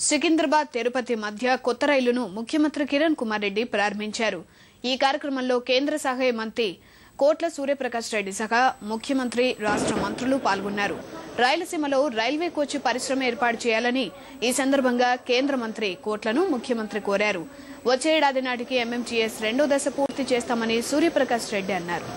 సికింద్రాబాద్ తిరుపతి మధ్య కొత్త రైలును ముఖ్యమంత్రి కిరణ్ కుమార్ రెడ్డి ప్రారంభించారు. ఈ కార్యక్రమంలో కేంద్ర సహాయ మంత్రి కోట్ల సూర్యప్రకాష్ రెడ్డి సహా ముఖ్యమంత్రి రాష్ట్ర మంత్రులు పాల్గొన్నారు. రాయలసీమలో రైల్వే కోచ్ పరిశ్రమ ఏర్పాటు చేయాలని ఈ సందర్భంగా కేంద్ర మంత్రి కోట్లను ముఖ్యమంత్రి కోరారు. వచ్చే ఏడాది నాటికి ఎంఎంటీఎస్ 2వ దశ పూర్తి చేస్తామని సూర్యప్రకాష్ రెడ్డి అన్నారు.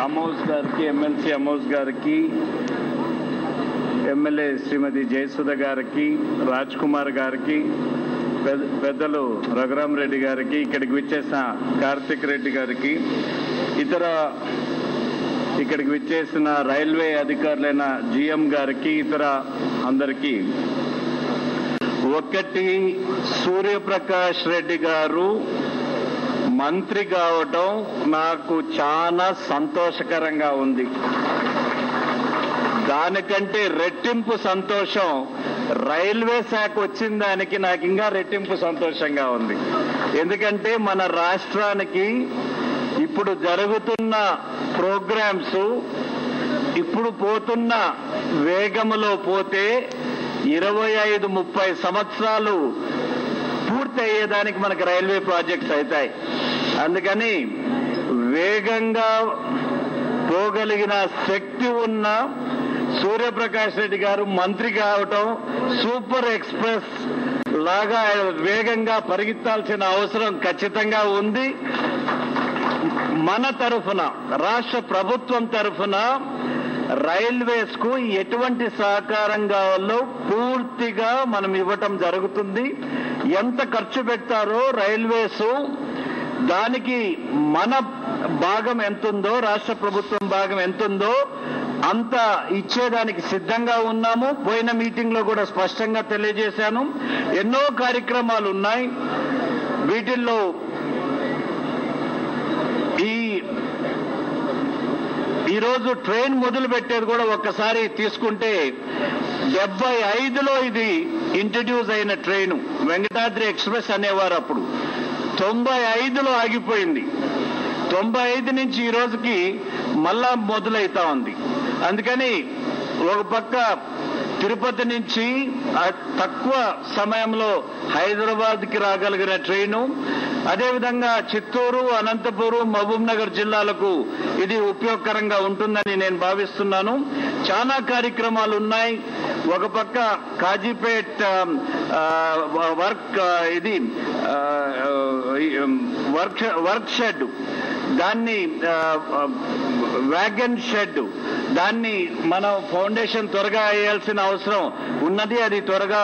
అమోజ్ గారికి, ఎమ్మెల్సీ అమోజ్ గారికి, ఎమ్మెల్యే శ్రీమతి జయసుధ గారికి, రాజ్ కుమార్ గారికి, పెద్దలు రఘురామ్ రెడ్డి గారికి, ఇక్కడికి విచ్చేసిన కార్తిక్ రెడ్డి గారికి, ఇక్కడికి విచ్చేసిన రైల్వే అధికారులైన జిఎం గారికి, ఇతర అందరికీ ఒకటి, సూర్యప్రకాష్ రెడ్డి గారు మంత్రి కావటం నాకు చాలా సంతోషకరంగా ఉంది. దానికంటే రెట్టింపు సంతోషం రైల్వే శాఖ వచ్చిన దానికి నాకు ఇంకా రెట్టింపు సంతోషంగా ఉంది. ఎందుకంటే మన రాష్ట్రానికి ఇప్పుడు జరుగుతున్న ప్రోగ్రామ్స్ ఇప్పుడు పోతున్న వేగములో పోతే 25-30 సంవత్సరాలు పూర్తి అయ్యేదానికి మనకు రైల్వే ప్రాజెక్ట్స్ అవుతాయి. అందుకని వేగంగా పోగలిగిన శక్తి ఉన్న సూర్యప్రకాష్ రెడ్డి గారు మంత్రి కావటం, సూపర్ ఎక్స్ప్రెస్ లాగా వేగంగా పరిగెత్తాల్సిన అవసరం ఖచ్చితంగా ఉంది. మన తరఫున, రాష్ట్ర ప్రభుత్వం తరఫున రైల్వేస్ కు ఎటువంటి సహకారం కావాలో పూర్తిగా మనం ఇవ్వటం జరుగుతుంది. ఎంత ఖర్చు పెడతారో రైల్వేస్, దానికి మన భాగం ఎంతుందో, రాష్ట్ర ప్రభుత్వం భాగం ఎంతుందో అంత ఇచ్చేదానికి సిద్ధంగా ఉన్నాము. పోయిన మీటింగ్ లో కూడా స్పష్టంగా తెలియజేశాను. ఎన్నో కార్యక్రమాలు ఉన్నాయి. వీటిల్లో ఈరోజు ట్రైన్ మొదలు పెట్టేది కూడా ఒక్కసారి తీసుకుంటే 75లో ఇది ఇంట్రడ్యూస్ అయిన ట్రైను, వెంకటాద్రి ఎక్స్ప్రెస్ అనేవారు. అప్పుడు 95లో ఆగిపోయింది. 95 నుంచి ఈ రోజుకి మళ్ళా మొదలైతా ఉంది. అందుకని ఒక పక్క తిరుపతి నుంచి తక్కువ సమయంలో హైదరాబాద్కి రాగలిగిన ట్రైను, అదేవిధంగా చిత్తూరు, అనంతపురం, మహబూబ్ నగర్ జిల్లాలకు ఇది ఉపయోగకరంగా ఉంటుందని నేను భావిస్తున్నాను. చాలా కార్యక్రమాలు ఉన్నాయి. ఒక పక్క కాజీపేట్ వర్క్ షెడ్, దాన్ని వ్యాగన్ షెడ్, దాన్ని మనం ఫౌండేషన్ త్వరగా వేయాల్సిన అవసరం ఉన్నది. అది త్వరగా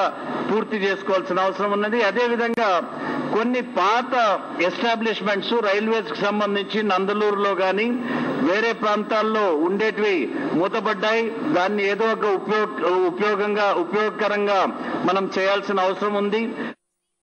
పూర్తి చేసుకోవాల్సిన అవసరం ఉన్నది. అదేవిధంగా కొన్ని పాత ఎస్టాబ్లిష్మెంట్స్ రైల్వేస్ కి సంబంధించి నందలూరులో కానీ వేరే ప్రాంతాల్లో ఉండేటివి మూతపడ్డాయి. దాన్ని ఏదో ఒక ఉపయోగకరంగా మనం చేయాల్సిన అవసరం ఉంది.